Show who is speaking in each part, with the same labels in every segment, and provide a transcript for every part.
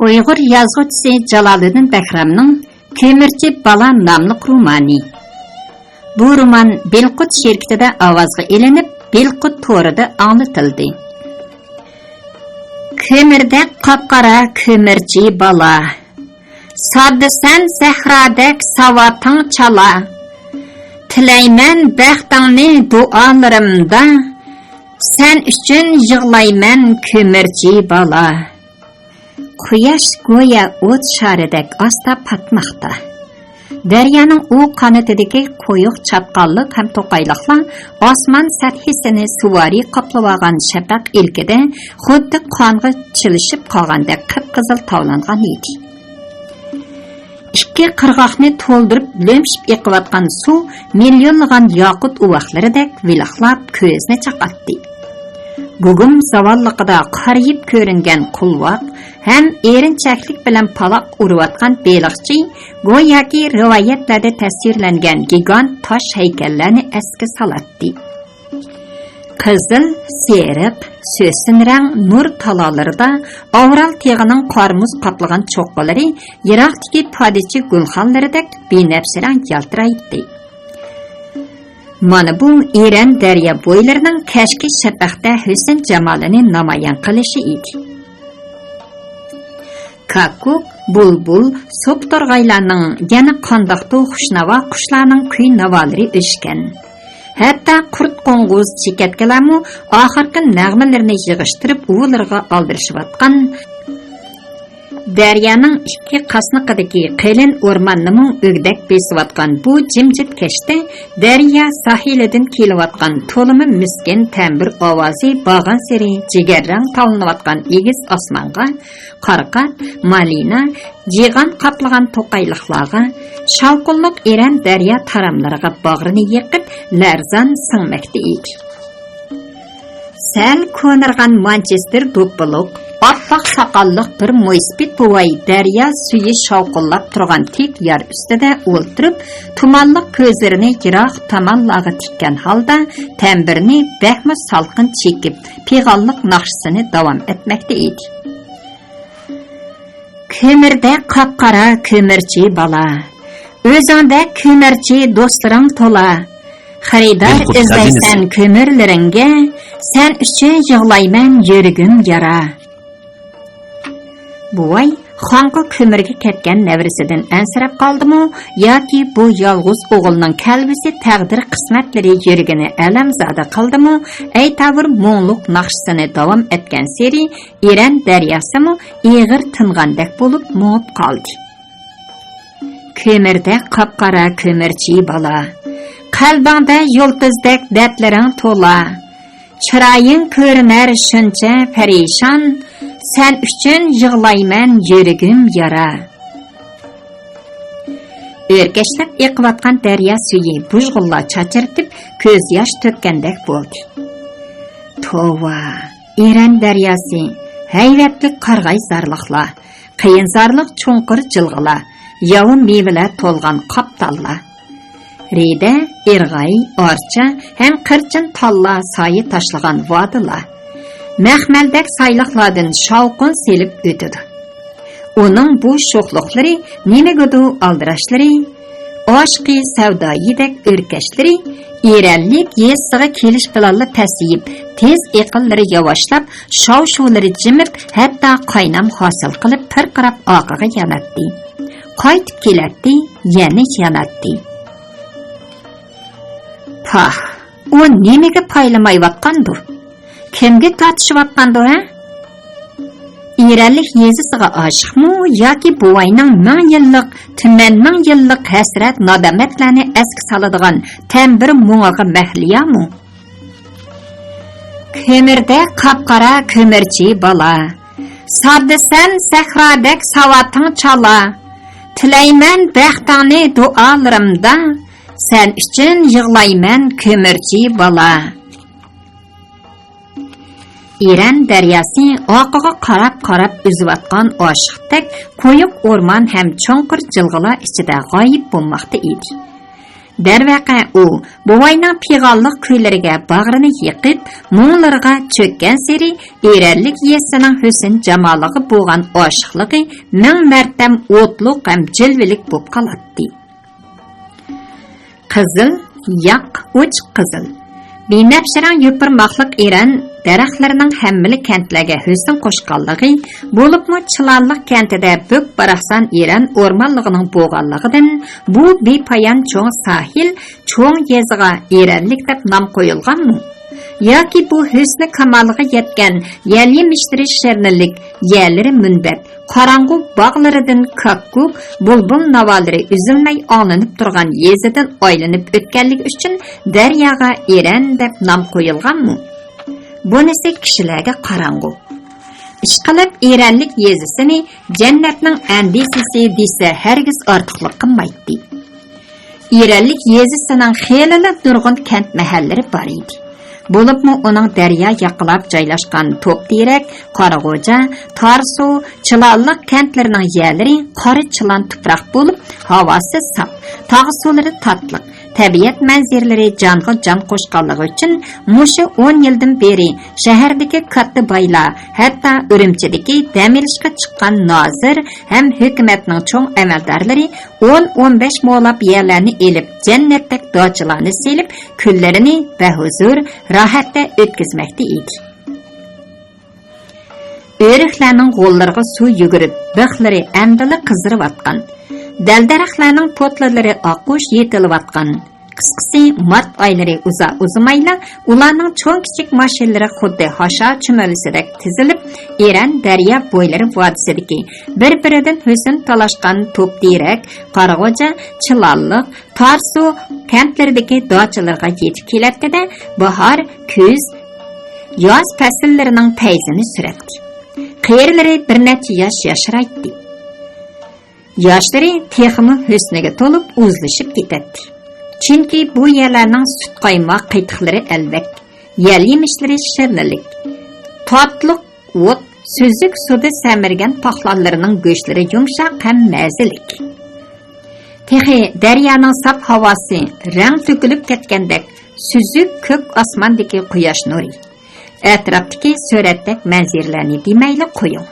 Speaker 1: Uyghur yazgıçısı Jaloliddin Behramning Kömürçi bala namlıq romani. Bu roman Belqut şirketida ovozga elinib, Belqut to'rida anlatıldı. Kömürde qapqara kömürçi bala. Saddisan sahradek savatın çala. Tilayman baxtingni duolarimda. Sen üçün yig'layman kömürçi bala. Quyosh go'yo o't sharidek asta patmoqda. Daryoning u qanotidagi qo'yiq chapqonliq ham to'qayliqlar osmon sathisini suvari qoplab olgan shafaq ilkida xuddi qonga chilishib qolgandek qip-qizil tovlangan edi. Ikki qirg'oqni to'ldirib lo'mshib eqiyotgan suv millionlagan yoqut uvoqlaridek vilaqlab ko'zni chaqatdi. Bugün zavallıqda qarayib ko'ringan qulvaq hem erinchaklik bilan paloq urayotgan beliqchi go'yoki rivoyatlarda tasvirlangan gigant tosh haykallarni esga solatdi. Qizil, seriq, so'sin rang nur talolarida Avral teg'ining qormuz qoplagan cho'qqilari yiroqdagi podichi gulxonlaridek benafsirang yaltiraydi. Mana bu Eren daryo bo'ylarining kashki shafaqda husn jamolini namoyon qilishi edi. Kakuk, bulbul, so'ptorg'aylarning yana qandoqdir xushnavo qushlarning kuy navolari o'shgan. Hatto qurt qo'ng'iz chekatkalarmi oxirgi nag'malarini yig'ishtirib uvularga oldirishayotgan. Daryoning ikki qasniqidagi qalin o'rmonni o'gdak besiyotgan bu jimjit kashda daryo sahilidan kelayotgan to'limi miskin tambur ovozi bog'an seri jigarrang tolinayotgan egiz osmonga, qarqat, malina, jigan qaplagan to'qayliqlarga, shavqinliq Eren daryo taramlariga bag'rini yiqib larzan singmoqda edi. Sal ko'nirgan Manchester do'ppiloq Appak sakallık bir mo'ysbit buvay daryo suyi shavqinlab turgan tek yer ustida o'ltirib, tumanliq ko'zlarini yiroq tomonlarga tikkan holda tambirni bahmi salqin chekib, pig'onliq naqshisini davom etmoqda edi. Kömürde qapqara kömürçi bala. O'zingda kömürçi do'stlaring to'la. Xaridor izlaysan kömürlaringga, sen uchun yig'layman yuragim yara. Buvay xonqa kömürge ketgan nevrisidan ansirab qoldimi yoki bu yolg'iz o'g'ilning kalbisi taqdir qismatlari yuragini alamzada qildimi, aytavr mo'nluq naqshisini davom etgan seri Eren daryosimi ig'ir tingandek bo'lib mo'b qoldi. Kömürde qapqara kömürçi bala. Qalbingda yulduzdek dardlaring to'la. Chiroying ko'rinar shuncha parishon. Sen üçün yig'layman yuragim yara. O'rkashlab eqiyotgan daryo suyi bujg'ulla chachirtib ko'z yosh to'kkandek bo'ldi. Tova, Eren daryosi, hayratli qarg'ay zarliqlar, qiyin zarliq cho'nqir jilg'ila, yovun mevalar to'lgan qoptallar. Reda, irg'ay, orcha ham qirchin talla soyi tashlagan vodilar. Məhməldək saylıqlardan şavqın selib ötüdü. Onun bu şoxluqları, nemegödu aldırışları, aşqı savdayidək örkeşləri, erenlik yesiga kelish bilanla pasayib, tez eqilləri yavaşlab, şov-şovları jimib, hatta qaynam hosil qilib pirqirab oqiga yanatdi. Qaytib kelatdi, yana yanatdi. Pah, o nemega paylamayotgandir? Kimga tortishyotgandir, ha? Erenlik yezisiga oshiqmi yoki buvayning 1000 yillik, tumanning yillik hasrat nadomatlarni esga soladigan tambir muңiga mahliyami? Kömürde qapqara kömürçi bala. Saddisan sahradek savating chala. Tilayman baxtingni duolarimda. Sen üçün yig'layman kömürçi bala. Eren daryosi oqiga qarab üzüvatgan oshiqdek qo'yiq o'rmon ham cho'nqir jilg'ila ichida g'oyib bo'lmoqda edi. Darvaqa u buvayning pig'onliq kuylariga bag'rini yiqib, muңlarga cho'kkan seri erarlik yesining husn jamoliga bo'lgan oshiqligi ming martam o'tliq ham jilvilik bo'lib qoladi. Qizil, yaq, uch qizil. Binafsharang yupirmoqliq Eran daraxtlarining hammali kentlarga husn qo'shqanligi, bo'libmi Chilanliq kentida bo'k baraxsan Eran o'rmonligining bo'lganligidan bu bepoyon cho'ng sahil, cho'ng yeziga Eranlik deb nom qo'yilganmi? Yoki bu husni kamoliga yetgan yal-yemishtiri shernilik, yerlari munbat, qorong'u bog'laridan kakkuk, bulbul navolari uzilmay olinib turgan yezidan aylanib o'tganligi uchun daryoga Eran deb nom qo'yilganmi? Bunisi kishilarga qorong'u. Ishqilib Eranlik yezisini jannatning andisisi desa hargiz ortiqlik qilmaydi. Eranlik yezisining xeyli nurg'un kent mahallari bor edi. Bo'libmi uning daryo yaqinlab joylashgan To'pterak, Qorag'o'ja, Tarsu, Chilanliq kentlarining yerlari qora chilan tuproq bo'lib, havosi saf, tog' suvlari tatliq, tabiat manzaralari jonga jon qo'shganligi uchun mushu 10 yildan beri shahardagi katta boylar, hatto Urumchidagi damirishga chiqqan nozir ham hukumatning cho'ng amaldorlari 10-15 mo'lab yerlarni elib, jannatdek dochilarni selib, kunlarini bahuzur rahatda o'tkazmoqda edi. O'riklarning g'o'llariga suv yugurib, bixlari amdili qizirib atgan. Daldaraxtlarning potlalari oqush yetilayotgan. Qisqasi mart oylari uzamayla ularning cho'ng kichik mashinalari xuddi hasha chumalisidek tizilib, Eran daryo bo'ylari vodisidagi bir-biridan husn talashgan To'pterak, Qorag'o'ja, Chilanliq, Tarsu kentlaridagi dochilarga yetib keladida, bahor, kuz, yoz fasllarining payzini suratdi. Qeyrlari bir necha yosh yashraydi. Yoshlari texmi husniga to'lib o'zlashib ketadi. Chunki bu yerlarning sut qaymoq qaytiqlari alvak, yal-yemishlari shirnilik, tatliq o't, suzuk suvda samirgan paxlanlarining go'shtlari yumshoq ham mazilik. Texi daryoning saf havosi rang to'kilib ketgandek, suzuk ko'k osmondagi quyosh nuri. Atrofdagi suratdek manzaralarni demayli qo'ying.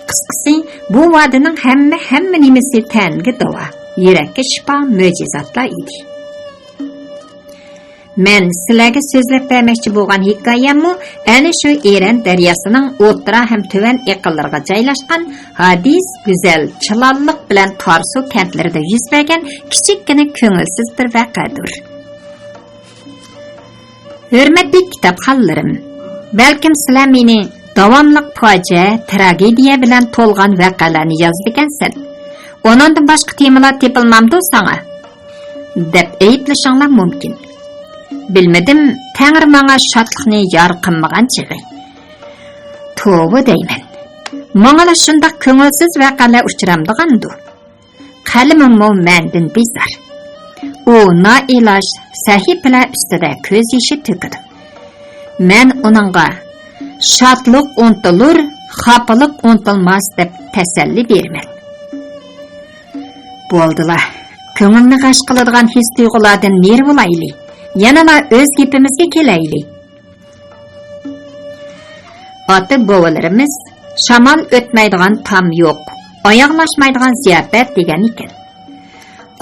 Speaker 1: Qisqasi, bu vodining hamma nimasi tanga davo, yurakka shifo, mo'jizotlar edi. Men sizlarga so'zlab bermoqchi bo'lgan hikoyamni ana shu Eran daryosining o'rta ham tuvan iqinlarga joylashgan hadis go'zal Chilanliq bilan Tarsu kentlarida yuz bergan kichikkina ko'ngilsiz bir voqeadir. Hurmatli kitobxonlarim, balkim sizlar meni davomliq fojia, tragediya bilan to'lgan voqealarni yozdigansan. Ondan boshqa temalar tepilmamdi sana deb ayblashinglar mumkin. Bilmedim, Tangri menga shodlikni yor qilmagan chig'i. Tavba deyman. Menga shunday ko'ngilsiz voqealar uchramdigandu. Qalimimmo mendan bezor. U noiloj sahifalar ustida ko'z yoshi to'kdi. Men uningga shodlik unutilur, xafalik unutilmas deb tasalli berman. Bo'ldilar. Ko'ngilni g'ash qiladigan his tuyg'ulardan ner bo'layli. Yanama o'z gapimizga kelayli. Ota bovalarimiz shamol o'tmaydigan tam yo'q, oyoqlashmaydigan ziyofat degan ekan.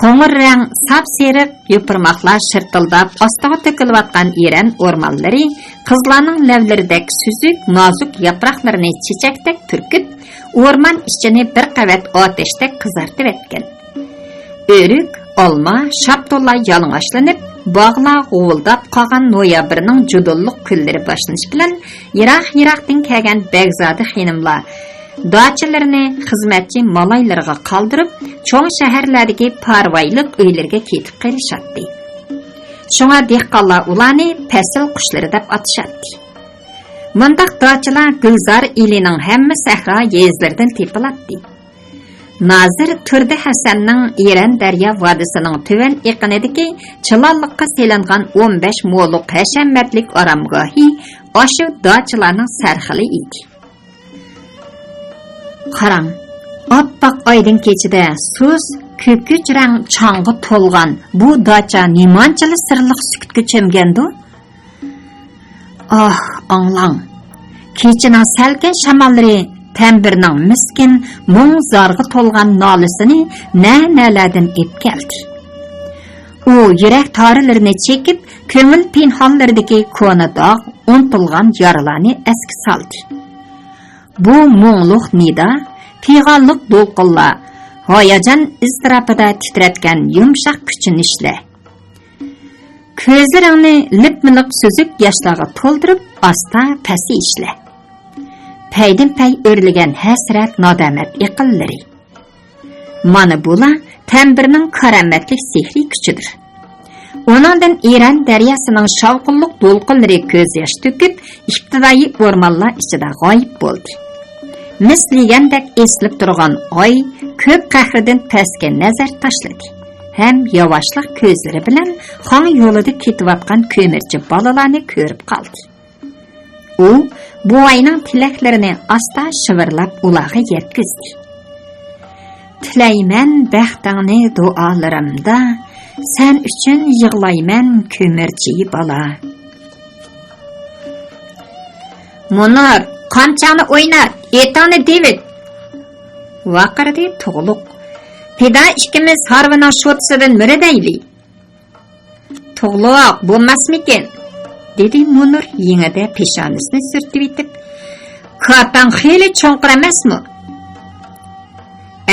Speaker 1: Qo'ng'ir rang sap-seriq yupirmoqlar shirtildab ostiga to'kilayotgan Eran o'rmonlari qizlarning lavlaridek suzuk, nozik yaproqlarini chechakdek turkib, o'rmon ichini bir qavat otashda qizartib etgan. O'rik, olma, shaptolla yalang'ochlanib, bog'lar g'uvildab qolgan noyabrning judulliq kunlari boshlanish bilan yiroq-yiroqdan kelgan begzodi xonimlar dochilarini xizmatchi malaylarga qoldirib, cho'ng shaharlardagi parvoylik uylarga ketib qolishadi. Shunga dehqonlar ularni fasl qushlari deb atashadi. Mundaq dochilar Gulzor ilining hamma sahro yezlaridan tepiladi. Nazir Turdi Hasanning Eran daryo vodisining tuvan iqinidagi Chilanliqqa selingan 15 mo'liq hashamatlik aramgohi oshu dochilarning sarxili edi. Qarang, oppoq oydin kechida suz Көкөч рәң чаңғы толған bu dacha nemanchalik sirliq sukutga cho'mgandu? Ah, anglang. Kechining salkin shamollari tambirning miskin mung zarg'i to'lgan nolisini na'nalardan etkeldi. U yurak torilarini chekib, ko'ngil pinhonlaridagi ko'na dog' unutilgan yaralarni esga soldi. Bu mungluq nida, pig'onliq do'lqinlar, hayajon iztirobida titratgan yumshoq kuchinishlar. Ko'zlaringni lip-miliq suzuk yoshlarga to'ldirib, asta pasiyishlar. Paydin-pay o'rlagan hasrat nadamat iqillari. Mana bular tambirning karamatlik sehri kuchidir. Onundan İran daryosining shavqinliq do'lqinlari ko'z yosh to'kib, ibtidoiy o'rmonlar ichida g'oyib bo'ldi. Misligandek eslib turgan oy ko'p qahridan pastga nazar tashladi. Ham yavaşlıq ko'zlari bilan xon yo'lida ketayotgan ko'murchi balalarni ko'rib qoldi. U bu oyning tilaklarini asta shivirlab ularga yetkazdi. Tilayman baxtingni duolarimda, sen uchun yig'layman ko'murchi bala. Munor, qamchani o'ynat, etani devit. Vaqirdi tug'luq. Pida ikkimiz harvina shotsidan miridayli. Tug'luq, bo'lmasmikin? Dedi Munor yengida peshonisini surtib etib. Katang xeyli cho'nqir emasmi?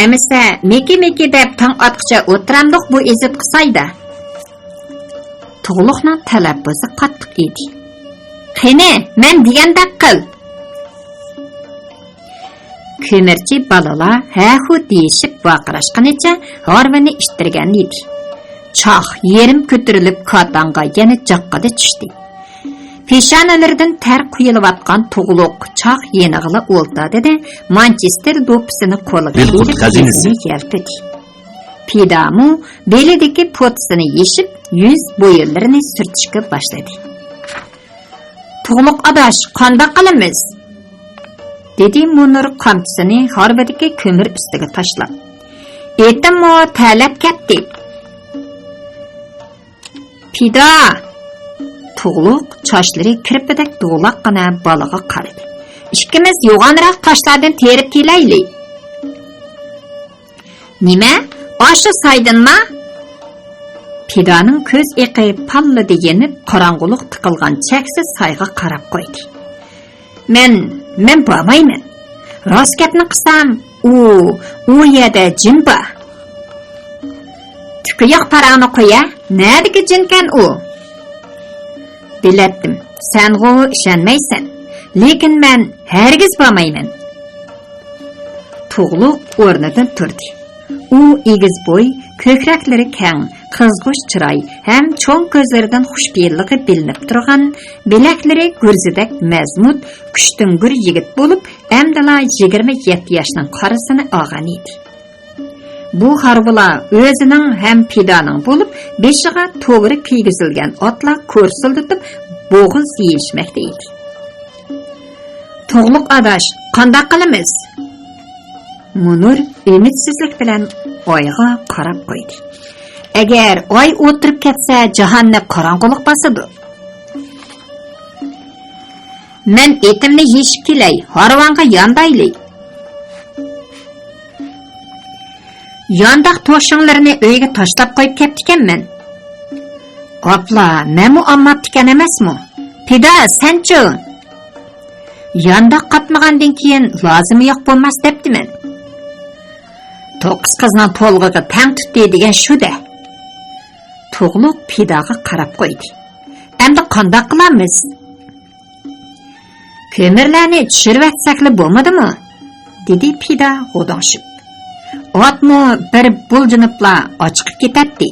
Speaker 1: Emisa, meki deb tong otqicha o'tiramdiq bu ezib qisayda. Tug'luqning talabbuzi qattiq edi. Qani, men degandek qil. Ko'murchi balalar ha-hu deyishib vaqirashqanicha harvini ishtirgan edi. Choq yerim ko'tarilib katanga yana jaqqada tushdi. Peshanalardan tar quyilayotgan tug'luq choq yenig'ila o'ltadi-da, Manchester do'ppisini qo'liga olib yelpidi. Pidamu belidagi potsini yeshib, yuz bo'yinlarini surtishga boshladi. Tug'luq adash, qanday qilamiz? Dedi Munor qamchisini harvadagi ko'mir ustiga tashlab. Etimmo talab ketdi. Pida! Tug'luq chochlari kirpidak do'laqqina balaga qaradi. Ikkimiz yo'g'onroq toshlardan terib kelaylik. Nima? Osha saydinmi? Pidaning ko'z eqi pallida yenib, qorong'ulik tiqilgan cheksiz sayga qarab qo'ydi. Men bormayman. Roskatni qilsam, u yerda jinba. Tukuyoq parani qo'ya, nadagi jinkan u? Biletdim, sen ishonmaysan, lekin men hargiz bormayman. Tug'luq o'rnidan turdi. U egiz bo'y, ko'kraklari keng, qizg'ush chiroy, ham cho'ng ko'zlaridan xushbe'yilligi bilinib turgan, bilaklari gurzidak mazmut, kuchtungur yigit bo'lib, amdala 27 yoshning qorasini olgan edi. Bu harbular o'zining ham pidaning bo'lib, beshiga to'g'ri kiygizilgan otlar ko'rsildirib, bo'g'iz yeyishmoqda edi. Tug'luq adash, qanday qilamiz? Munor umitsizlik bilan oyga qarab qo'ydi. Agar oy o'tirib ketsa, jahonni qorong'ulik bosadi. Men etimni yeyishib kelay, harvonga yondaylik. Yandaq to'shinglarni uyga tashlab qo'yib ketdikanman. Qopla, men muammabdikan emasmi? Pida, senchi? Yandaq qatmagandan keyin lozimi yo'q bo'lmas debdiman. To'qqiz qizning to'lg'iga tang tutdi degan shu-da. Tug'luq Pidaga qarab qo'ydi. Endi qanday qilamiz? Ko'mirlarni tushirib atsakli bo'lmadimi? Dedi Pida g'o'donshib. Otmi bir buljinibla ochiqib ketadi.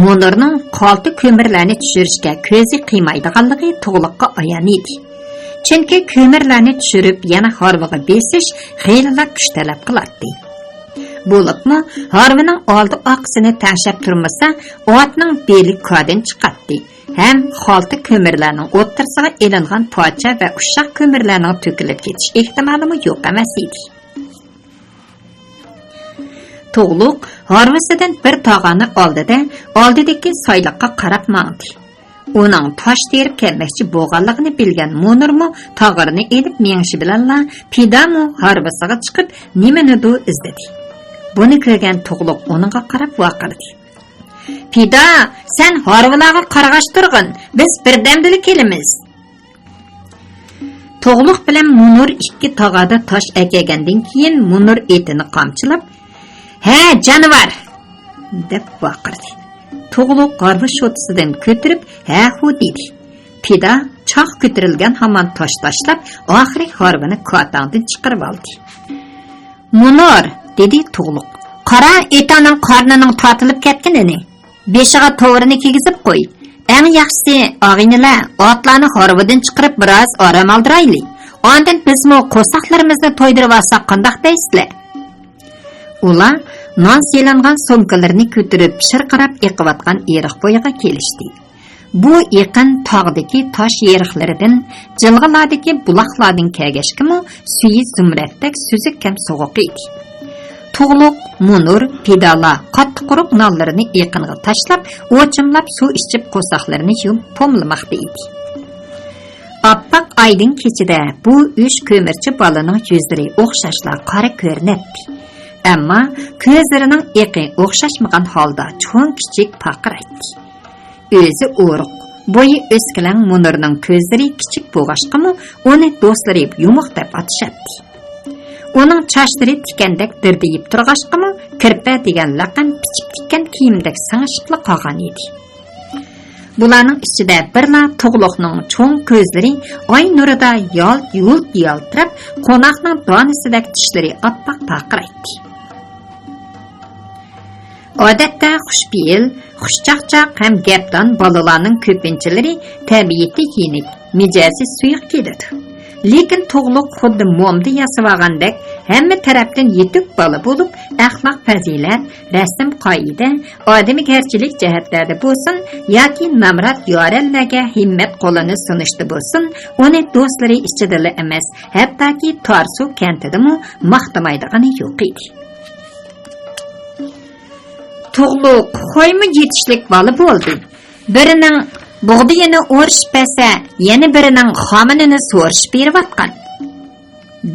Speaker 1: Munurning qolti ko'mirlarni tushirishga ko'zi qiymaydiganligi Tug'luqqa ayon edi. Chunki ko'mirlarni tushirib yana harvaga besish xeylilar kuch talab qiladi. Bo'libmi, harvining oldi oqsini tanshab turmasa, otning beli kodin chiqadi. Ham xolti ko'mirlarning o'ttirsiga elingan pocha va ushaq ko'mirlarning to'kilib ketish ehtimoli yo'q emas edi. To'g'liq harvasidan bir tog'ani oldida, oldidagi soyliqqa qarab mangdi. Uning tosh terib kelmoqchi bo'lganligini bilgan Munirmi tog'arini elib mengishi bilanla Pidamu harvasiga chiqib nimanidir izladi. Buni ko'rgan To'g'liq uningga qarab vaqirdi. Pida, sen harvalarga qarag'ashtirg'in, biz birdamdili kelamiz. To'g'liq bilan Munir ikki tog'ada tosh akagandan keyin Munir etini qamchilab, "Ha, jonivar!" deb vaqirdi. To'g'liq harva shotisidan ko'tirib, "Ha, hu" dedi. Pida choq ko'tarilgan hamon tosh tashlab, oxiri harvani ko'tangdan chiqarib oldi. "Munir," dedi To'g'liq. "Qara, etaning qornining tortilib ketganini. Beshiga to'g'rini kigizib qo'y. Eng yaxshisi, og'inilar otlarni harvadan chiqarib biroz orom oldiraylik. Ondan bizmi qo'saqlarimizni to'ydirib olsak qandoq deysizlar?" Ular non selangan so'mkalarini ko'tarib shirqirab eqiyotgan eriq bo'yiga kelishdi. Bu yaqin tog'dagi tosh yeriqlaridan, jilg'alardagi buloqlardan kelgashkimi suyi zumratdak suzuk kam sovuq edi. To'g'liq, Munir, Pidala qattiq quruq nonlarini yaqinga tashlab, o'chimlab suv ichib qo'saqlarini yumib pomlamoqda edi. Oppoq oydin kechida bu 3 ko'murchi balaning yuzlari o'xshashla qora ko'rinadi. Ammo ko'zlarining eqi o'xshashmagan holda cho'ng kichik paqiraydi. O'zi o'riq, bo'yi o'skilan Munirning ko'zlari kichik bo'g'ashqimi, uni do'stlari yumuq deb atashadi. Uning chochlari tikandek dirdiyib turg'ashqimi, kirpa degan laqan pichib tikkan kiyimdek sangishibli qolgan edi. Bularning ichida birla To'g'liqning cho'ng ko'zlari oy nurida yalt-yult yaltirab, qo'noqning donisidek tishlari oppoq paqiraydi. Odatda xushpiyil, xushchaqchaq ham gapdan balalarning ko'pinchilari tabiiyati yenik, mijozi suyuq keladi. Lekin To'g'liq xuddi momda yasavagandek hamma tarafdan yetuk bola bo'lib, axloq fazilat, rasm qoida, odamgarchilik jihatlarda bo'lsin yoki namrat yorallarga himmat qo'lini sunishda bo'lsin, uni do'stlari ichida emas, hattoki Tarsu kantidami maqtamaydigani yo'q edi. To'g'liq qo'ymi yetishlik bola bo'ldi. Birining bug'diyini o'rish pasa, yana birining xominini so'rish berayotgan.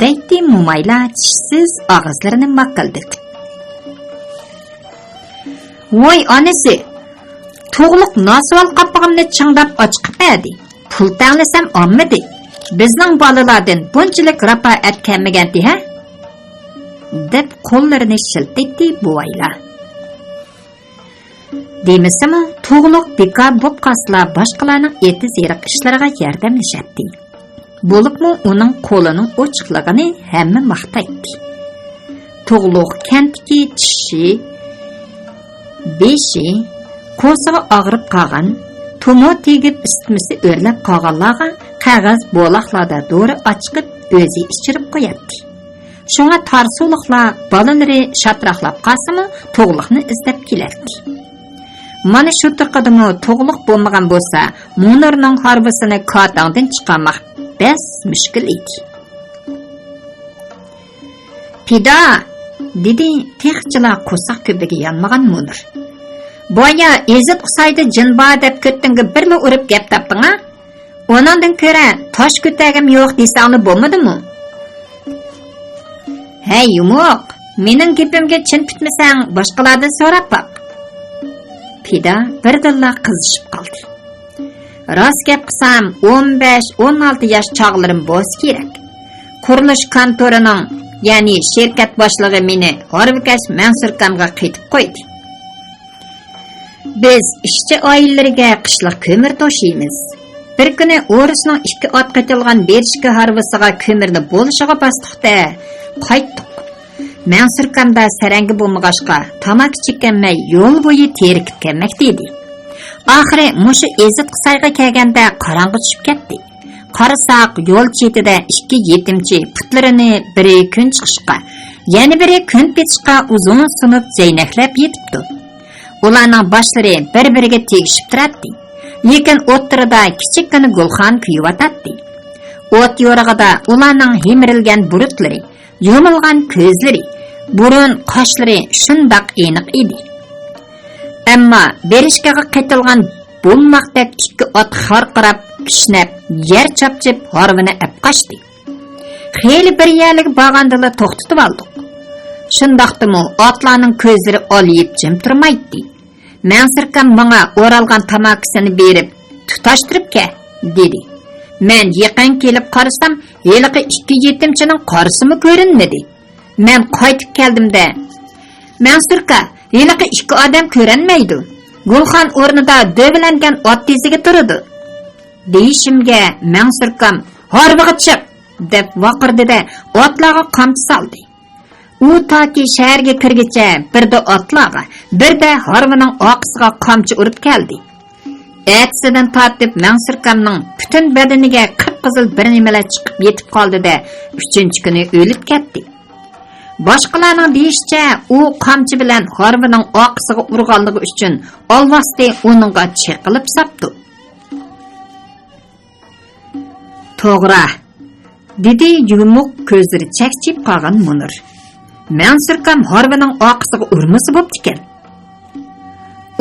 Speaker 1: Deydi Mumayla tishsiz og'izlarini maqildi. Voy onasi, To'g'liq nosval qopig'imni chingdab ochib berdi. Pul tanglasam olmadi. Bizning bolalardan bunchalik rafoat kelmaganti, ha? deb qo'llarini shiltitdi buvaylar. Demisimi, To'g'liq bekor bo'p qolsa boshqalarning eti zeriq ishlariga yordamlashadi. Bo'libmi uning qo'lining ochiqligini hamma maqtaydi. To'g'liq kantki tishi, beshi, qo'siga og'rib qolgan, tumo tegib isitmasi o'rlab qolganlarga qog'oz bo'loqlarda dori ochqib o'zi ichirib qo'yadi. Shunga tarsuliqlar bolalari shatroqlab qolsa-mu, To'g'liqni izlab keladi. Mana shu turqadimi To'g'liq bo'lmagan bo'lsa, Munirning harvasini ko'tangdan chiqarmoq bas mushkul edi. Pida, dedi texchilar qo'saq ko'piga yanmagan Munir. Boya ezit qusaydi jinba deb ko'ttinga birla urib gap topding-a? Onandan ko'ra tosh ko'tagim yo'q desangni bo'lmadimi? Hey yumuq, mening gapimga chin bitmasang, boshqalardan so'rab baq. Pida birdilla qizishib qoldi. Rost gap qilsam 15-16 yosh chog'larim bo'lsa kerak. Qurilish kontorining, ya'ni shirkat boshlig'i meni Harvikash Mansurkamga qaytib qo'ydi. Biz ishchi oilalariga qishliq ko'mir to'shiymiz. Bir kuni o'risning 2 ot qatilgan berishga harvasiga ko'mirni bo'lishiga bosdiqda qaytdik. Mansurkamda sarangi bo'lmag'ashqa tamak chekkanmay yo'l bo'yi terikib kelmoqda edi. Oxiri mushu ezit qisayga kelganda qorong'i tushib ketdi. Qarasak yo'l chetida 2 yetimchi putlarini biri kun chiqishqa, yana biri kun petishqa uzun sunib zaynaklab yetibdi. Ularning boshlari bir-biriga tegishib turadi. Lekin o'ttirida kichikgina gulxon kuyib-atadi. O't yo'rig'ida ularning himirilgan burutlari, yumilgan ko'zlari, burun qoshlari shundoq aniq edi. Ammo berishkaga qaytilgan bo'lmoqdek ikki ot xarqirab, kishnab, yer chopchib, harvini ap qochdi. Xeyli bir yerlik borgandila to'xtatib oldik. Shundoqdimi otlarning ko'zlari oliyib jim turmaydi. Mansirkam menga o'ralgan tamakisini berib, tutashtirib ke, dedi. Men yaqin kelib qarasam, heliqi ikki yetimchining qarisimi ko'rinmadi. Men qaytib keldimda, Mansirka, heliqi ikki odam ko'rinmaydi. Gulxon o'rnida dövlangan ot teziga turadi. Deyishimga Mansirkam, "Harbiga chiq!" deb vaqirdi-da, otlarga qamchi soldi. U toki shaharga kirgicha birda otlarga, birda harvining oqisiga qamchi urib keldi. Әтсіден тартып Мәңсіркамның бүтін бәдініге қып-қызыл бір немелер chiqib yetib qoldi-da, 3-chi kuni o'lib ketdi. Boshqalarning deyishicha, u qamchi bilan harvining oqisiga urganligi uchun olvasti uningga chiqilib sapdi. To'g'ri, dedi yumuq ko'zlari chaqchib qolgan Munir. Мәңсіркам harvining oqisiga urmasi bo'pti ekan.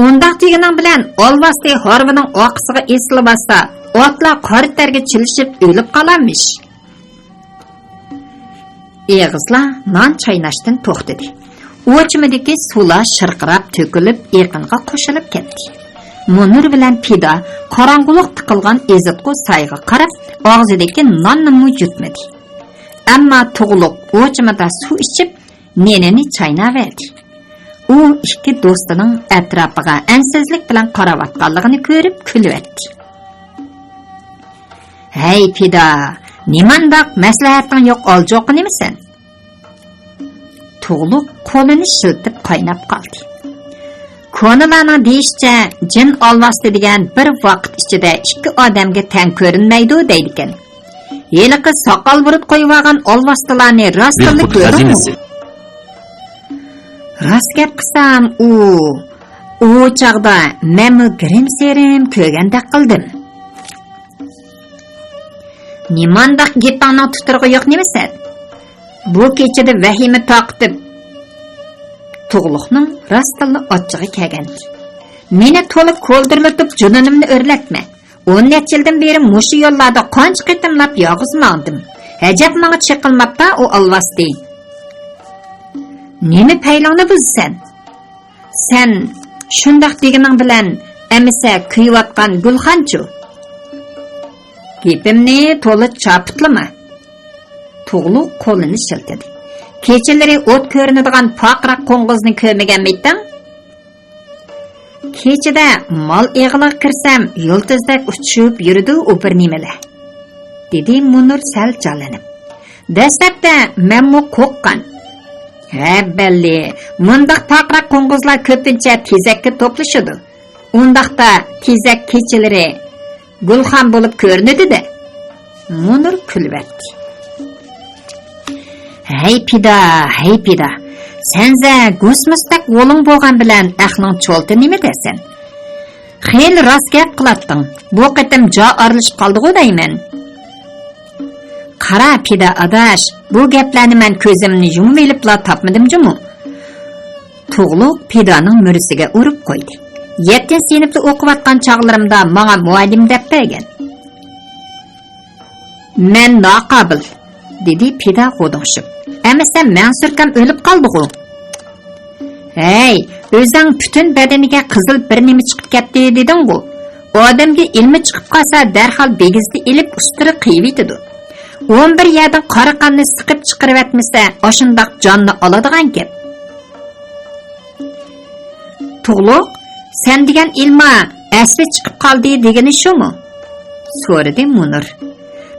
Speaker 1: Ondaq deganing bilan olvasti harvining oqisiga esilib bassa, otlar qoritarga chilishib o'lib qolarmish. Egizlar non chaynashdan to'xtadi. O'chimidagi suvlar shirqirab to'kilib, yaqinga qo'shilib ketdi. Munir bilan Pida qorong'uliq tiqilgan ezitqu sayga qarab, og'zidagi nonni yutmadi. Ammo tug'liq o'chimida suv ichib, nenini chaynaverdi. U ikki do'stining atrofiga ansizlik bilan qaratganligini ko'rib kulibdi. "Hey Pida, nimandaq maslahating yo'q oljoq nimisan?" Tug'liq qo'lini shiltib qaynab qoldi. Ko'nilarning deyishicha, jin olvasti degan bir vaqt ichida ikki odamga teng ko'rinmaydi deydi ekan. Yeliqi soqol burib qo'yib olgan olvastilarni rostlik ko'rdingmi? Rast gap qilsam, u chaqda menmi grimserim ko'rgandek qildim. Nimandaq gapingni tuturg'i yo'q nimisan? Bu kechada vahima taqtib Tug'liqning rostilla ochig'i kelgan. Meni to'lib ko'ldirlatib junonimni o'rlatma. 10 yildan beri mushu yo'llarda qancha qitimlab yog'izmandim. Hajab menga chiqilmabda u alvasti. Neni paylongni buzsan? Sen shundoq deganing bilan amisa kuyayotgan Gulxonchu. Gapimni to'liq chapitlama. Tug'liq qo'lini shiltadi. Kechalari o't ko'rinadigan faqra qo'ng'izni ko'rmaganmiyding? Kechada mol eg'liq kirsam, yulduzdak uchib yurdi u bir nimalar. Dedi Munir sal chalinib. Dastlabda menmu qo'rqqan. Ha, belli. Mundaq faqra qo'ng'izlar ko'pincha tezakka to'plashadi. Undaqda tezak kechalari Gulxon bo'lib ko'rinadi-da. Munir kulibdi. Hey Pida, senza gusmustak yo'ling bo'lgan bilan aqling cho'lti nima dersan? Xeyli rost gap qilatding. Bu qatim jo arilishib qoldi-ku deyman. Qara Pida adash, bu gaplarni men ko'zimni yumib elibla topmadim-jumu. Tug'liq Pidaning murisiga urib qo'ydi. 7-sinfda o'qiyotgan chog'larimda menga muallim deb bergan. Men noqobil, dedi Pida qo'ding'ishib. Ammo sen Mansirkam o'lib qoldi-ku. Hey, o'zing butun badaniga qizil bir nima chiqib ketdi deding-ku. Odamga ilmi chiqib qolsa, darhol begizni ilib ustiri qiyib etadi. 11 yerdan qora qonni siqib chiqarib etmasa, oshundoq jonni oladigan gap. Tug'liq, sen degan ilma asli chiqib qoldi degani shumi? So'radi Munir.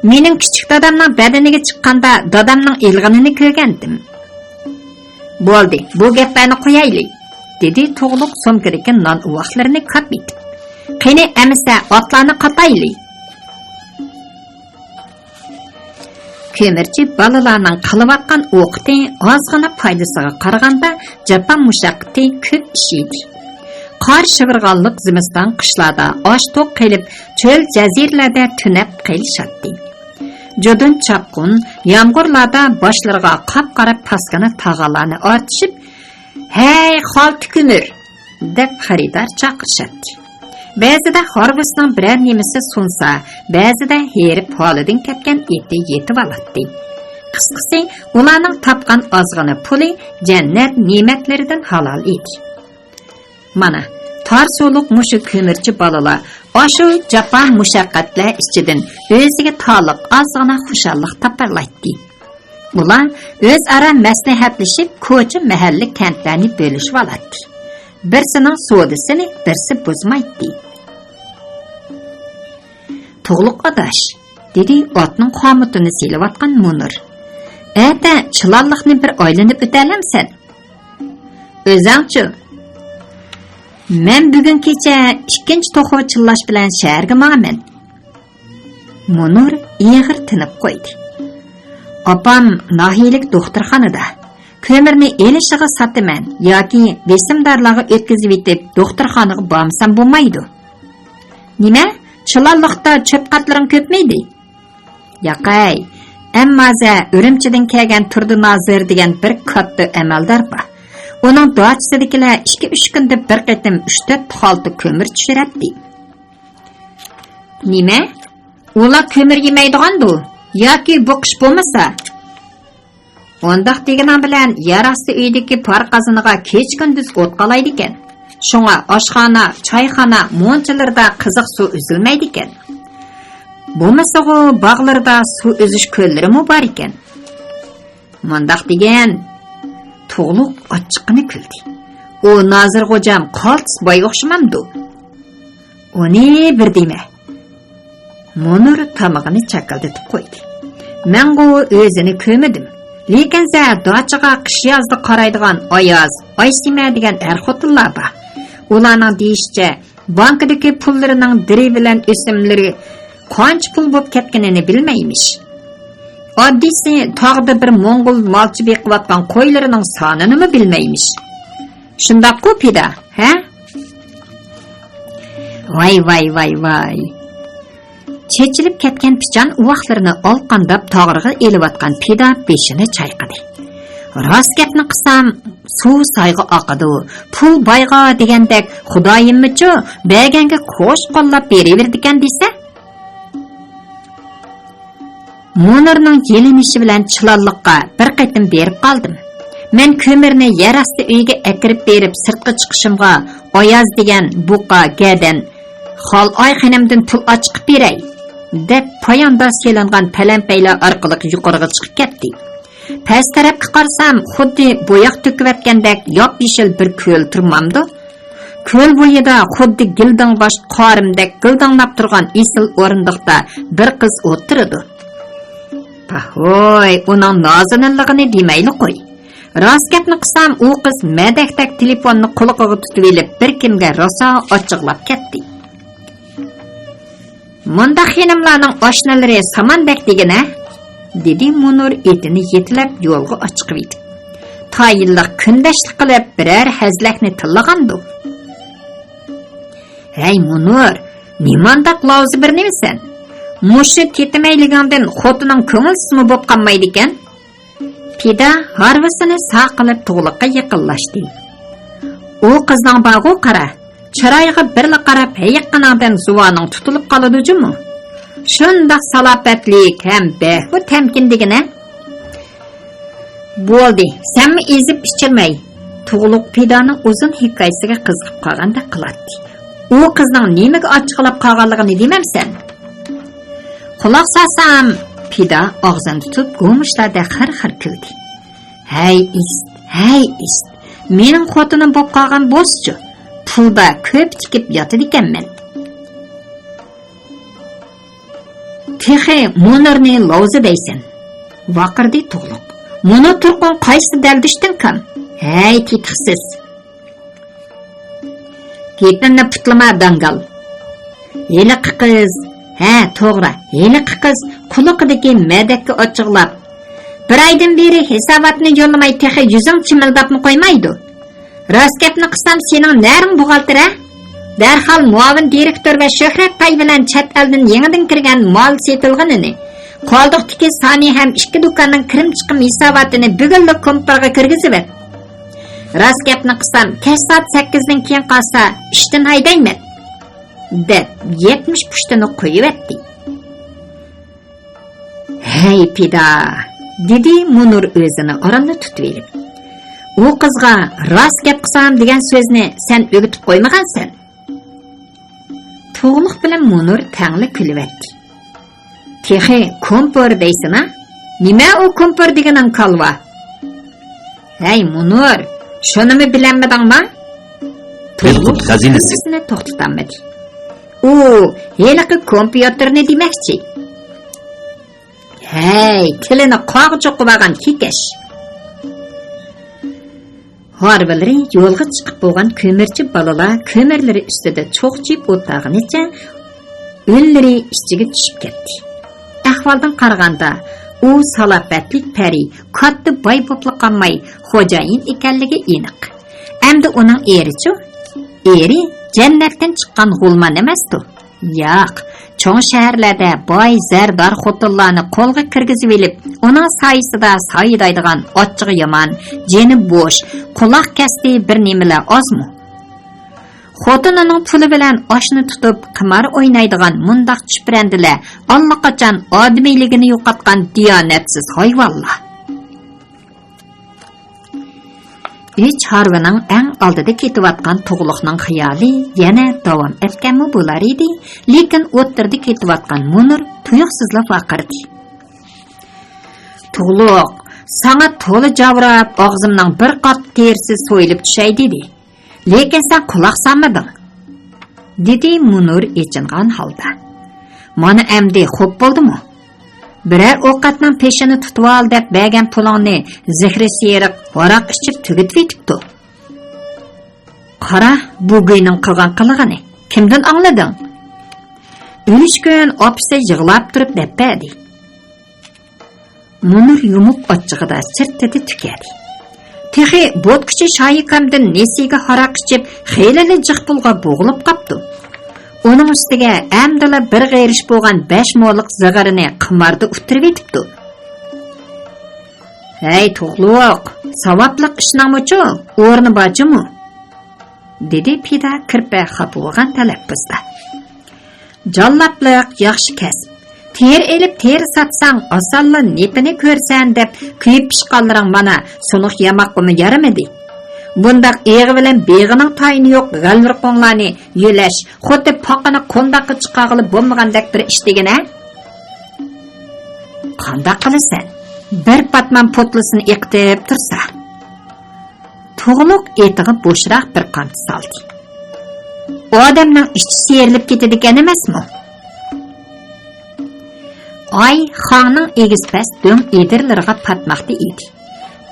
Speaker 1: Mening kichik dadamning badaniga chiqqanda dadamning ilg'inini ko'rgandim. Bo'ldi, bu gaplarni qo'yaylik, dedi Tug'liq so'mkadagi non uvoqlarini qatib. Qani amisa otlarni qataylik. Көмүрчі балаларның қылыватқан оқыты азғана пайдасыға қарағанда жапан мұшақыты көп ішейді. Қар шығырғалық зімістан қышларда аш тоқ қеліп, чөл жазирлерде түнәп қелішатты. Jodun chapqun, yağmurlarda başlarına qap-qarab paskana tağalarını artışıp, "Hey, xaltı kömür!" deb xaridar chaqirishadi. Ba'zida harvestning biror nimasi sunsa, ba'zida herib holidan ketgan eti yetib oladi. Qisqasi, ularning topgan ozg'ini puli jannat ne'matlaridan halol edi. Mana Tarsuluq mushu kömürçü balalar aşu jafon mushaqqatlar ichidan o'ziga toliq ozg'ina xushallik toparlaydi. Ular o'zaro maslahatlashib ko'cha mahalliy kentlarni bo'lishib oladi. Birsining sodisini birsi buzmaydi. To'g'liq adash, dedi otning xomutini silayotgan Munir. "Ata, chilanliqni bir aylanib o'talamsan?" "O'zingchi. Men bugun kecha ikkinchi to'xov chillash bilan shaharga borman." Munir ig'ir tinib qo'ydi. "Opam nahiylik doktorxonada. Kömürni elishiga sotaman yoki besimdorlarga o'tkazib etib doktorxonaga bormasam bo'lmaydi." "Nima? Chilanliqda cho'p qatlaring ko'pmaydi?" "Yo'qay, ammoza Urumchidan kelgan Turdi Nozir degan bir katta amaldor bor. Uning dochisidagilar 2-3 kunda bir qatim 3-4 xalta kömür tushiradi." "Nima? Ular kömür yemaydigan-du yoki bu qish bo'lmasa?" "Ondaq deganim bilan yarasti uydagi par qaziniga kech kunduz o't qalaydi ekan. Shunga oshxona, choyxona, mo'nchilarda qiziq suv uzilmaydi ekan. Bo'lmasa bog'larda suv uzish ko'llarimi bor ekan." "Mundaq degan." To'g'liq ochiqqina kuldi. "U Nozir xo'jam qaltis boy o'xshamamdi." "Uni bir dema." Munir tamog'ini chaqildatib qo'ydi. "Men o'zini ko'midim. Lekin dochaga qish yozda qaraydigan Ayoz, Aysima degan xotinlar bor. Ularning deyishicha, bankadagi pullarining diri bilan o'simlari qancha pul bo'lib ketganini bilmaymish. Oddiysi tog'da bir Mo'ng'ul molchi beqiyotgan qo'ylarining sonini bilmaymish. Shundaq-ku pida, ha?" Voy. Chechilib ketgan pichan uvoqlarini olqandab tog'riga eliyotgan pida beshini chayqadi. "Rost gapni qilsam, suv soyga oqadi, pul boyga degandek Xudoyimmichu berganga qo'sh qo'llab beraverdi ekan desa?" Munirning yelinishi bilan chilanliqqa bir qatim berib qoldim. "Men ko'mirni yer osti uyga akirib berib sirtqa chiqishimga Ayoz degan buqa gadan xol oy xonimdan pul ochib beray" deb poyonda selangan palampaylar orqali yuqoriga chiqib ketdi. Past tarafga qarasam, xuddi bo'yoq to'kayotgandek yop-yeshil bir ko'l turmamdi. Ko'l bo'yida xuddi gilding bosh qorimdek gildanglab turgan esil o'rindiqda bir qiz o'tirdi. "Pahoy, uning nozinligini demayli qo'y. Rost gapni qilsam, u qiz madakdak telefonni quloqiga tutib olib, bir kimga rosa ochiqlab ketdi. "Mundaq xonimlarning oshnalari samandek degina", dedi Munir etini yetlab yo'lga ochiqib etib. "Tayinliq kundashlik qilib biror hazlakni tillagandu." "Hey Munir, nimandaq lozim bir nemisan? Mushu ketmayligandan xotining ko'ngilsizmi bo'lib qolmaydi ekan?" Pida harvasini saqilib to'g'liqqa yaqinlashdi. "U qizning bag'u qara. Chiroyiga birla qarab hayiqqandan zuvoning tutilib qoladi-jimi? Shundoq salobatlik ham behu tamkin degina." "Bo'ldi, senmi ezib pichirmay." To'g'liq Pidaning uzun hikoyasiga qiziqib qolganda qiladi. "U qizning nimaga ochiqlab qolganligini demamsan?" "Quloq solsam." Pida og'zini tutib go'mishlarda xir-xir kuldi. "Hey ist. Mening xotinim bo'lib qolgan bo'lsa-chi, pulda ko'p tikib yotadi ekanman." "Texi Munirni lozı deysan." Vaqirdi To'g'liq. "Muni turqun qaysi daldishdan kam? Hey tetiqsiz. Ketinni putlama dangal. Heliqi qiz, to'g'ri, heliqi qiz quloqidagi madakka ochiqlab, bir oydan beri hisobotni yo'llamay texi yuzing chimildabni qo'ymaydi. Rost gapni qilsam sening naring buxaltira? Darhol muavin direktor va Shuhrat Pay bilan chet eldan yangidan kirgan mol setilganini, Qoldiqdiki sani ham 2 do'konning kirim chiqim hisobotini bugunlik komparga kirgizib. Rast gapni qilsam, kech soat 8 dan keyin qolsa, ishdan haydayman. deb 70 pushtini qo'yibdi. Hey pida, dedi Munur o'zini o'rinda tutib olib. U qizga rast gap qilsam degan so'zni sen o'gitib qo'ymagansan. To'g'liq bilan Munur tangli kulibdi. Texi kompor deysin-a? Nima u kompor deganing kalva? Hey Munur, shunimi bilanmadingmi?
Speaker 2: To'g'liq xazinasini
Speaker 1: to'xtatmadi. U heliqi kompyuterni demakchi. Hey, tilini qoq cho'qib olgan kekash. Harbilari yo'lga chiqib bo'lgan ko'murchi balalar ko'mirlari ustida cho'qchib o'tirganicha o'llari ichiga tushib ketdi. Ahvoldan qaraganda u salobatlik pari, katta boy bo'lib qolmay xo'jayin ekanligi aniq. Endi uning erichi, eri jannatdan chiqqan g'ulman emas-ku. Yo'q, cho'ng shaharlarda boy zardor xotinlarni qo'lga kirgizib olib, uning soyisida soyidaydigan ochchig'i yomon, jeni bo'sh, quloq kasti bir nimalar ozmi? Xotinining puli bilan oshni tutib, qimar o'ynaydigan mundaq chiprandilar allaqachon odamiyligini yo'qotgan diyonatsiz hayvonlar. Üç harvining eng oldida ketayotgan tug'liqning xiyoli yana davom etganmi bo'lar edi, lekin o'ttirda ketayotgan Munur tuyuqsizlab vaqirdi. Tug'liq, sana to'la javrab, og'zimning bir qat terisi so'yilib tushay dedi. Lekin sen quloq solmading, dedi Munur echingan holda. Mana endi xo'p bo'ldimi? Biror ovqatning peshini tutib ol deb bergan pulingni zehri siyriq varaq ichib tugitib etibdi. Qara, bu guyning qilgan qilig'ini kimdan anglading? O'lishgan opsa yig'lab turib deb berdi. Munur yumuq ochchig'ida sirtidi tukadi. Texi bo'tkichi shoyikamdan nesiga haraq ichib xeylali jiq pulga bo'g'ilib qapti. Onun ustiga amdala bir g'ayrish bo'lgan 5 mo'liq zig'irini qimarda utirib etibdi. Hey to'g'liq, savobliq ishningmi-chu, o'rni bormi? dedi pida kirpa xapo'g'an talaffuzda. Jallablik yaxshi kasb. Ter elib ter satsang, osonla nepini ko'rsan deb kuyib pishqanlaring mana sunuq yamoqmi yaramadi. Bundaq eği bilen beğinin tayini yok g'alvir qo'nglarni yo'lash, xuddi poqini qondaqqa chiqag'ilib bo'lmagandek bir ish degana. Qandaq qilasan? Bir patman potlisini eqitib tursa. To'g'liq etig'i bo'shroq bir qant soldi. Odamning ichi serilib ketadi ekan emasmi? Ay xonning egizpas do'ng edirlariga patmoqda edi.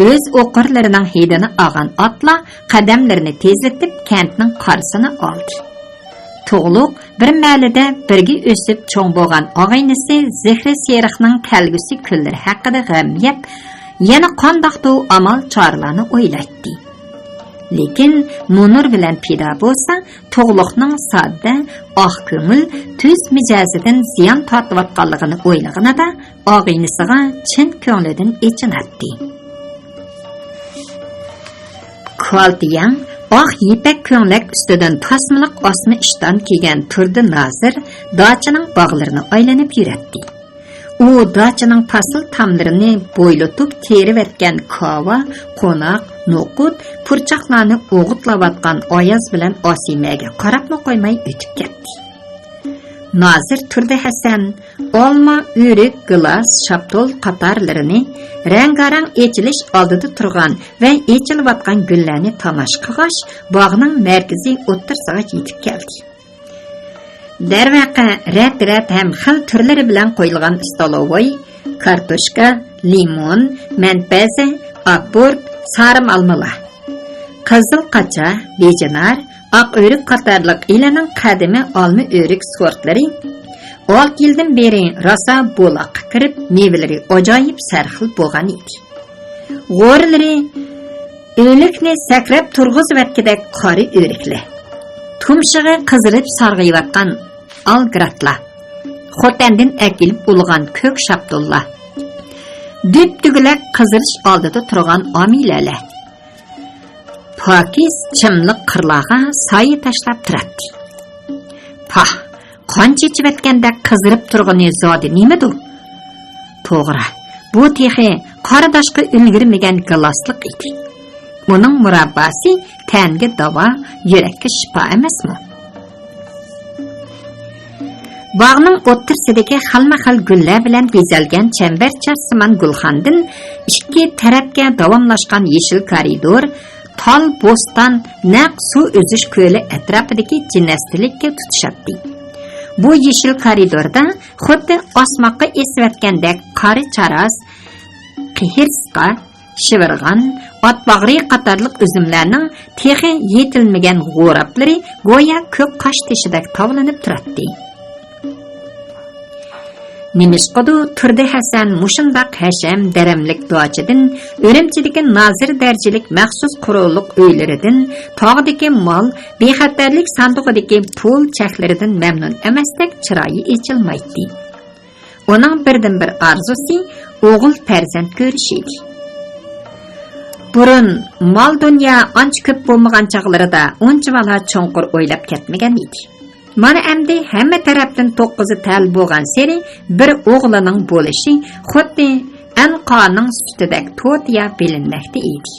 Speaker 1: Öz o'qirlarining hidini olgan otlar qadamlarini tezlatib kentning qarsini oldi. To'g'liq bir ma'lida birga o'sib cho'ng bo'lgan og'aynisi zehri seriqning kelgusi kunlari haqida g'am yeb, yana qandoqdu amal choralarni o'ylatdi. Lekin Munur bilan pida bo'lsa, To'g'liqning sodda, oq ko'ngil, tuz mijozidan ziyon tortayotganligini o'ylaganida og'aynisiga chin ko'nglidan echinatdi. Kualtiyang oq yipak ko'nglak ustidan tasmiliq osma ishton kiygan turdi Nazir dachining bog'larini aylanib yuratdi. U dachining pasıl tamlarini bo'ylatib terib etgan kava, qo'noq, noqut, purchaqlarni o'g'itlayotgan Oyaz bilan Osimaga qarabma qo'ymay o'tib ketdi. Nazir turdi Hasan olma, o'rik, gilas, shaptol qatorlarini rangarang echilish oldida turgan va echilayotgan gullarni tomosha qilgach, bog'ning markaziy o'ttirsiga yetib keldi. Darvaqa rat ham xil turlari bilan qo'yilgan stolovoy, kartoshka, limon, manpaza, akburt, sarim almalar, qizil qacha, bejinar, oq o'rik qatorliq ilaning qadimi olma o'rik sortlari 6 yildan beri rosa bo'laqqa kirib, mevalari ajoyib sarxil bo'lgan edi. G'o'rilari o'likni sakrab turg'izayotgandek qori o'riklar. Tumshig'i qizilib sarg'ayotgan algratlar. Xotandan әкеліп ұлған көк шаптулла. Düp-dügülək qızırış aldıda turğan amilele. Pakiz çimliq qırlağa sayı taşlap turatdi. Pah, qancha ichib etgandek qizirib turg'ani zodi nimadu? To'g'ri, bu texi qaradashqa ulgirmagan gilasliq edi. Uning murabbasi tanga davo, yurakka shifo emasmi? Bağның o'ttirsidagi xilma-xil gullar bilan bezalgan chambarchassimon gulxandin ikki tarafga davomlashgan yeshil koridor, tol bo'ston, naq suv o'zish ko'li atrofidagi jinnastilikka tutishadi. Bu yeshil koridorda xuddi osmoqqa esvatgandek qari charas, qihirska, shivirg'an, otbog'ri qatorliq uzumlarning texi yetilmagan g'o'rablari go'yo ko'k qosh teshidek tovlanib turadi. Nimishqadu turdi Hasan mushundaq hasham daramlik dochidan, O'rimchidagi nozir darjilik maxsus qurulliq uylaridan, tog'dagi mol, bexatarlik sandig'idagi pul chaklaridan mamnun emasdek chiroyi echilmaydi. Uning birdan bir orzusi o'g'il farzand ko'rish edi. Burun mol dunyo ancha ko'p bo'lmagan chaqlarida unchavala cho'nqur o'ylab ketmagan edi. Mana endi hamma tarafdan 9 tal bo'lgan seri bir o'g'lining bo'lishi xuddi anqoning sutidek to'tiya bilinmoqda edi.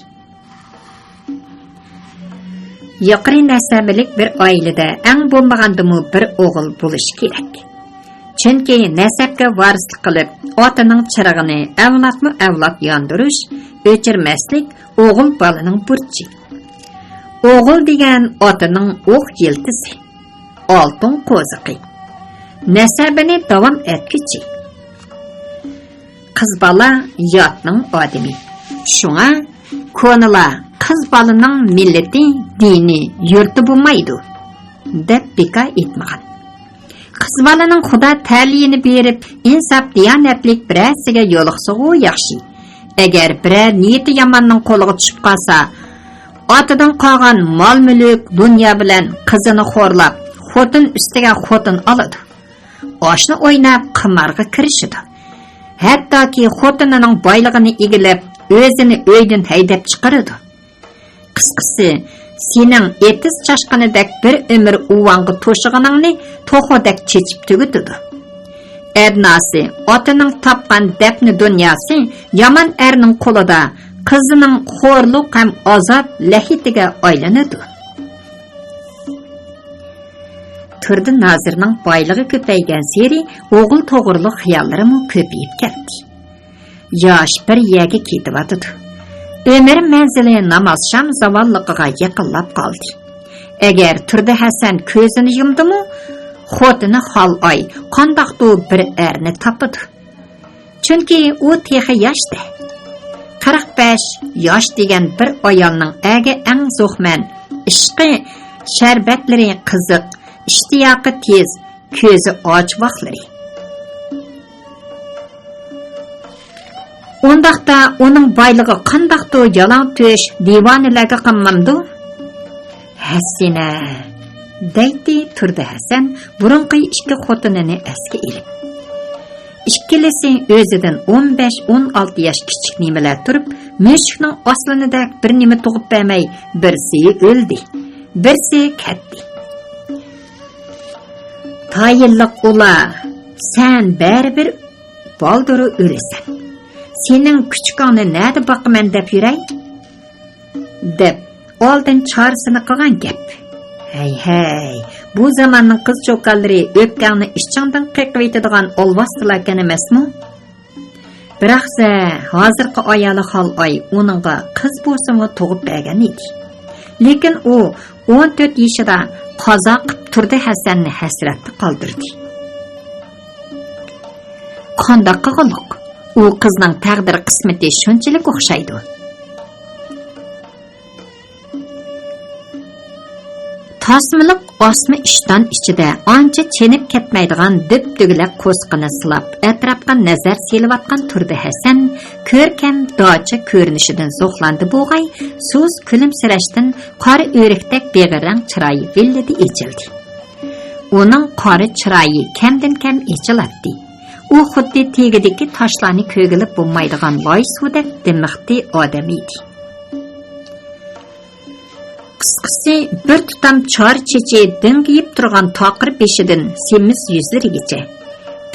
Speaker 1: Yuqori nasablik bir oilada eng bo'lmagandimi bir o'g'il bo'lishi kerak. Chunki nasabga varislik qilib, otaning chirog'ini avlod yondirish, o'chirmaslik o'g'il bolaning burchi. O'g'il degan otaning o'q yiltisi. Altın qo'ziqi. Nasabini davom etkichi. Qiz bola yotning odami. Shunga ko'nila qiz bolaning millati, dini, yurti bo'lmaydi deb beka etmagan. Qiz bolaning xudo ta'liyini berib, insof diyonatlik birasiga yo'liqsa-u yaxshi. Agar biror niyati yomonning qo'liga tushib qolsa, otadan qolgan mol-mulk, dunyo bilan qizini xo'rlab xotin ustiga xotin oladi. Oshni o'ynab qimarga kirishidi. Hattoki xotinining boyligini egilib, o'zini uydan haydab chiqaradi. Qisqasi, sening etiz chashqinidek bir umr uvonga to'shig'iningni to'xodek chechib tugutadi. Adnasi, otining topgan dafni dunyosi yomon erning qo'lida qizining xo'rliq ham azob lahitiga aylanadi. Turdi Nazirning boyligi ko'paygan seri o'g'il to'g'riliq xiyollari mu ko'payib ketdi. Yosh bir yerga ketib o'tdi. Ömür manzili namoz sham zavolliqiga yaqinlab qoldi. Agar Turdi Hasan ko'zini yumdimi, xotini Xoloy qandoqdu bir erni topdi. Chunki u texi yoshda. 45 yosh degan bir ayolning agi eng zo'xman, ishqi, sharbatlari qiziq, ishtiyoqi tez, ko'zi och vaqtlari. Ondaqda uning boyligi qandaqdi yalan to'sh divonilarga qanmamdi? Hassina deydi Turdi Hasan burunqi ikki xotinini asga ilib. Ikkilisi o'zidan 15-16 yosh kichik nimalar turib, mushukning oslinidek bir nima tug'ib bermay, birsi o'ldi, birsi ketdi. Tayinliq ula, sen baribir baldiri o'lasan. Sening kuchukingni nada boqaman deb yuray? Deb oldin chorsini qilgan gap. Hey, bu zamonning qiz cho'qallari o'pganni ishchangdan qiqib etadigan olvasdilarkan emasmi? Biroqsa, hozirgi ayoli Xoloy uningga qiz bo'lsa-mu tug'ib bergan edi. Lekin u 14 yoshida qazo qilib Turdi Hasanni hasratda qoldirdi. Qandoq qilg'iliq? U qizning taqdir qismati shunchalik o'xshaydi. Tasmiliq osma ishton ichida ancha chenib ketmaydigan dip-dugilak qo'sqini silab, atrofga nazar selayotgan Turdi Hasan ko'rkam docha ko'rinishidan zo'qlandi bo'g'ay, so'z kulimsirashdan qora o'rikdek beg'irang chiroyi villidi echildi. Uning qora chiroyi kamdan-kam echilatdi. U xuddi tegidagi toshlarni ko'gilib bo'lmaydigan loy suvdek dimiqdi odam edi. Qisqasi bir tutam chor cheche dingiyib turgan toqir beshidan semiz yuzlarigacha,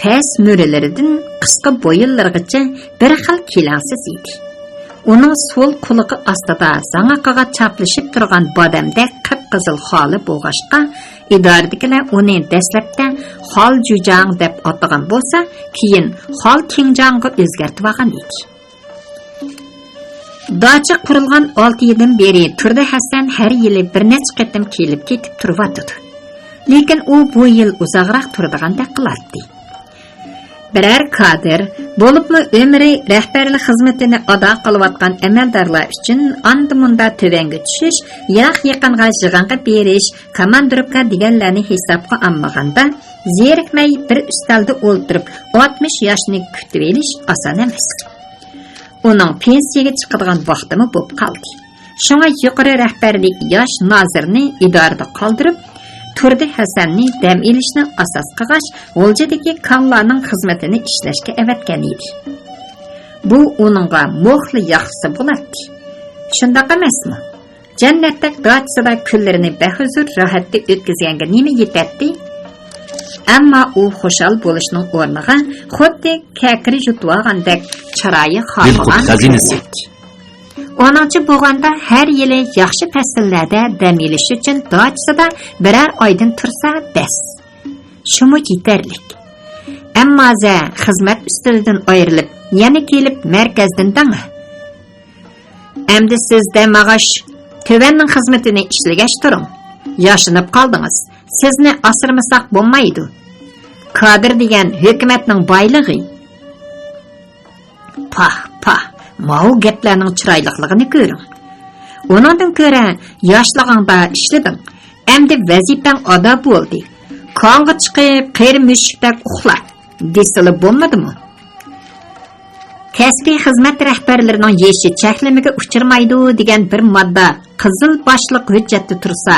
Speaker 1: pes mo'ralaridan qisqa bo'yinlargacha bir xil kelangsiz edi. Uning so'l qulig'i ostida zangaqaga chaplashib turgan bodamdek qip-qizil xoli bo'lg'ashqa, idoradagilar uni dastlabda xol jujang deb atagan bo'lsa, keyin xol kinjangga o'zgartib olgan edi. Dacha qurilgan 6 yildan beri Turdi Hasan har yili bir necha qatim kelib ketib turibdi. Lekin u bu yil uzoqroq turdigandek qilardi. Birər kadir, bo'libmi ömrü rəhbərlik xizmətini ada qılıbatqan əməldarlar üçün andımında tövəngə düşüş, yaqınğa yığınğa beriş, komandırıbqa digənlərini hesabqa almağanda, zerikməy bir üstəldə oldurub 60 yaşını kütüb eliş asan emas. Onun pensiyaga chiqadigan vaqtimi bo'lib qoldi. Şuna yuqori rəhbərlik yosh nazirni idorada qoldirib, Turdi Hasanni dam elishni asos qilgach, G'oljadagi kanlarning xizmatini ishlashga avatgan edi. Bu uningga mo'xli yaxshisi bo'ladi. Shundoq emasmi? Jannatda dachsida kunlarini bahuzur rohatda o'tkazganga nima yetadi? Ammo u xushal bo'lishning o'rniga xuddi kakri yutib olgandek chiroyi xorlagan xazinasi. Onuncu bo'lganda har yili yaxshi fasllarda dam olish uchun dachsida biror oydan tursa bas. Shumi yetarlik. Ammo xizmat ustidan ayrilib, yana kelib markazdan danga. Endi siz damag'ash tövenning xizmatini ishlagash turing. Yashinib qoldingiz. Sizni asirmasak bo'lmaydi. Kadir degan hukumatning boyligi. Pah. Mau gaplarning chiroyliligini ko'ring. Onundan ko'ra yoshlig'ingda ishlading. Endi vazifang ado bo'ldi. Qonga chiqib, qeri mushukdek uxla. Desili bo'lmadimi? Kasbiy xizmat rahbarlarining yeshi cheklimiga uchirmaydi degan bir modda qizil boshliq hujjatda tursa,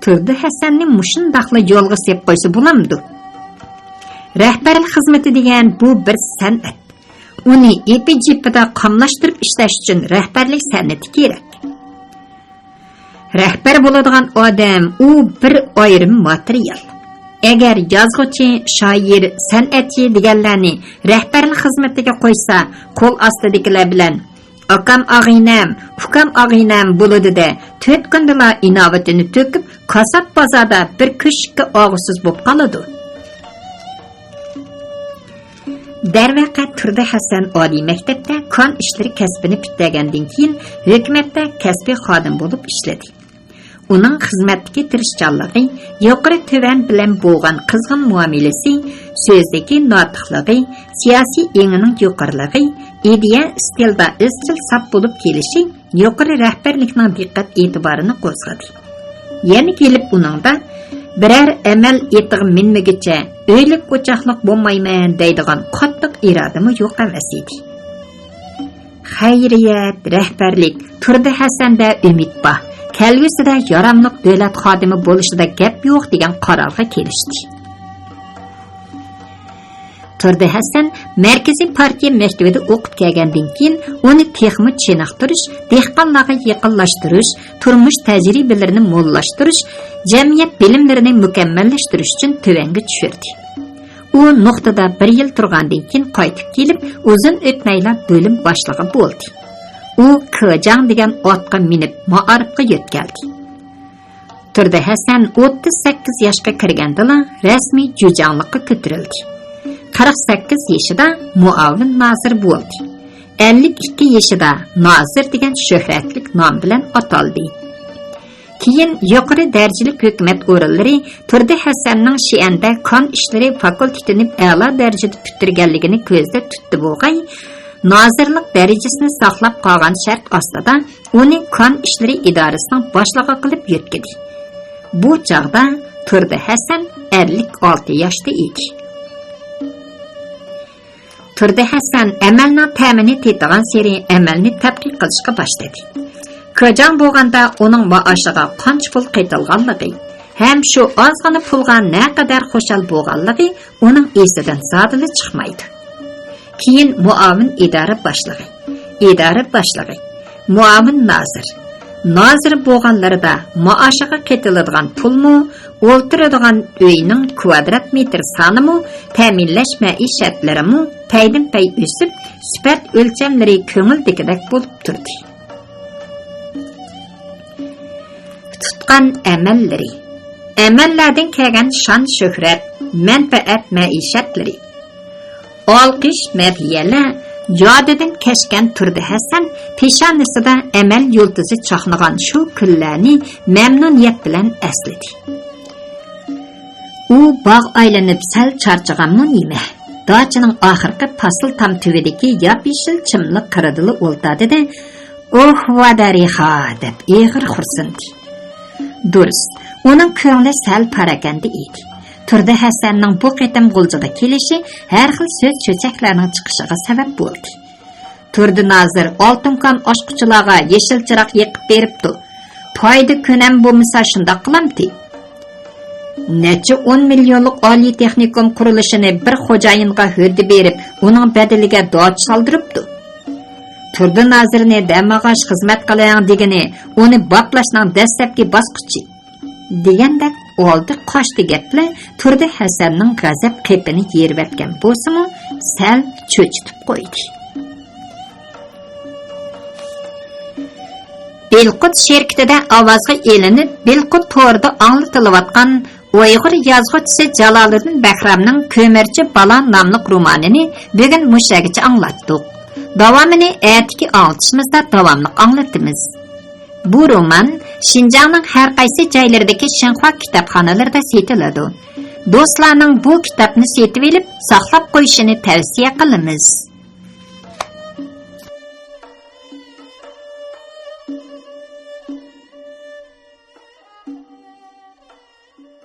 Speaker 1: Turdi Hasanning mushundaqli yo'lga sep qo'ysa bo'lamdi. Rahbarlik xizmati degan bu bir san'at. Uni epi-jipida qamlashtirib ishlash uchun rahbarlik san'ati kerak. Rahbar bo'ladigan odam u bir ayrim material. Agar yozuvchi, shoir, san'atchi deganlarni rahbarlik xizmatiga qo'ysa, qo'l ostidagilar bilan akam ag'inam, ukam ag'inam bo'ladi-da, 4 kundala inovatini to'kib, kasab bozorda bir ko'shikka og'usiz bo'lib qoladi. Darvaqa Turdi Hasan oliy maktabda kon ishlari kasbini bitlagandan keyin hukumatda kasbiy xodim bo'lib ishladi. Uning xizmatdagi tirishchanligi, yuqori to'van bilan bo'lgan qizg'in muomalasi, so'zdagi notiqligi, siyosiy engining yuqoriligi, ideya stilda izchil sap bo'lib kelishi yuqori rahbarlikning diqqat e'tiborini qo'zg'adi. Yana kelib uningda birər əməl etiq minməgiçə öylük qoçaqlıq bo'lmayman deydigan qattiq irodami yo'q emas edi. Xayriyat, rahbarlik Turdi Hasanda umid bor. Kelgusida yaramliq davlat xodimi bo'lishida gap yo'q degan qarorga kelishdi. Turdi Hasan markaziy partiya maktabida o'qib kelgandan keyin uni texmi chiniqtirish, dehqonlarga yaqinlashtirish, turmush tajribalarini mo'llashtirish, jamiyat bilimlarini mukammallashtirish uchun tuvanga tushirdi. U nuqtada 1 yil turgandan keyin qaytib kelib, uzun o'tmayla bo'lim boshlig'i bo'ldi. U Kajang degan otga minib ma'arifga yetkaldi. Turdi Hasan 38 yoshga kirganda rasmiy jujanglikka ko'tarildi. 48 yoshida muavin nazir bo'ldi. 52 yoshida nazir degan shuhratlik nom bilan ataldi. Keyin yuqori darajalik hukumat o'rinlari Turdi Hasanning Shianda kon ishlari fakultetini a'lo darajada bitirganligini ko'zda tutdi bo'lg'ay, nazirlik darajasini saqlab qolgan shart ostida uni kon ishlari idorasining boshlig'i qilib yetkazdi. Bu chog'da Turdi Hasan 56 yoshda edi. Turdi Hasan amalning ta'mini tetigan seri amalni tadqiq qilishga boshladi. Kajang bo'lganda uning maoshiga qancha pul qaytilganligi, Hem şu azgını pulga ne kadar xoşal boğanlığı onun esinden zadılı çıkmaydı. Keyin muavin idare başlığı, muavin nazır. Nazır boğanları da maaşıga ketiladigan pulmu, o'ltiradigan uyning kvadrat metr sonimu, ta'minlash maishatlarimu paydin-pay o'sib, sifat o'lchamlari ko'ngildagidek bo'lib turdi. Tutgan amallari, amallardan kelgan shon shuhrat, manfaat maishatlari, olqish madiyalar Yodidan keşken turdi Hasan, peshanasida amal yulduzi chaqnagan shu kunlarni memnuniyat bilan esladi. U bog' aylanib sal charchaganmi nima? Dachining oxirgi fasl tam tubidagi yop-yeshil chimliq qiridili o'ltadida, "Oh, vadariha" deb eg'ir xursindi. Durust, uning ko'ngli sal parakanda edi. Turdi Hasanning bu qitim g'uljiga kelishi har xil so'z cho'chaklarning chiqishiga sabab bo'ldi. Turdi Nazir oltinqon oshquchilarga yeshil chiroq yiqib beribdi. Foyda ko'nam bo'lmasa shundoq qilamdi. Necha 10 millionlik oliy texnikum qurilishini bir xo'jayinga hurdi berib, uning badaliga dod soldiribdi. Turdi Nazirni damag'ash xizmat qiling degani, uni boplashning dastlabki bosqichi deganda oldi qochdi gaplar turdi Hasanning g'azab qepini yervatgan bo'lsa-mu, sal cho'chitib qo'ydi. Belqut şirketida ovozga elinib, Belqut to'rida anglatilayotgan Uyg'ur yozuvchisi Jaloliddin Bahramning Көмүрчі bala nomli romanini bugun mushagacha anglatdik. Davomini ertaki anlatishimizda davomli anglatamiz. Bu roman Şinjanның har qaysi joylaridagi Shinxua kitobxonalarida sotiladi. Do'stlarning bu kitobni sotib olib, saqlab qo'yishini tavsiya qilamiz.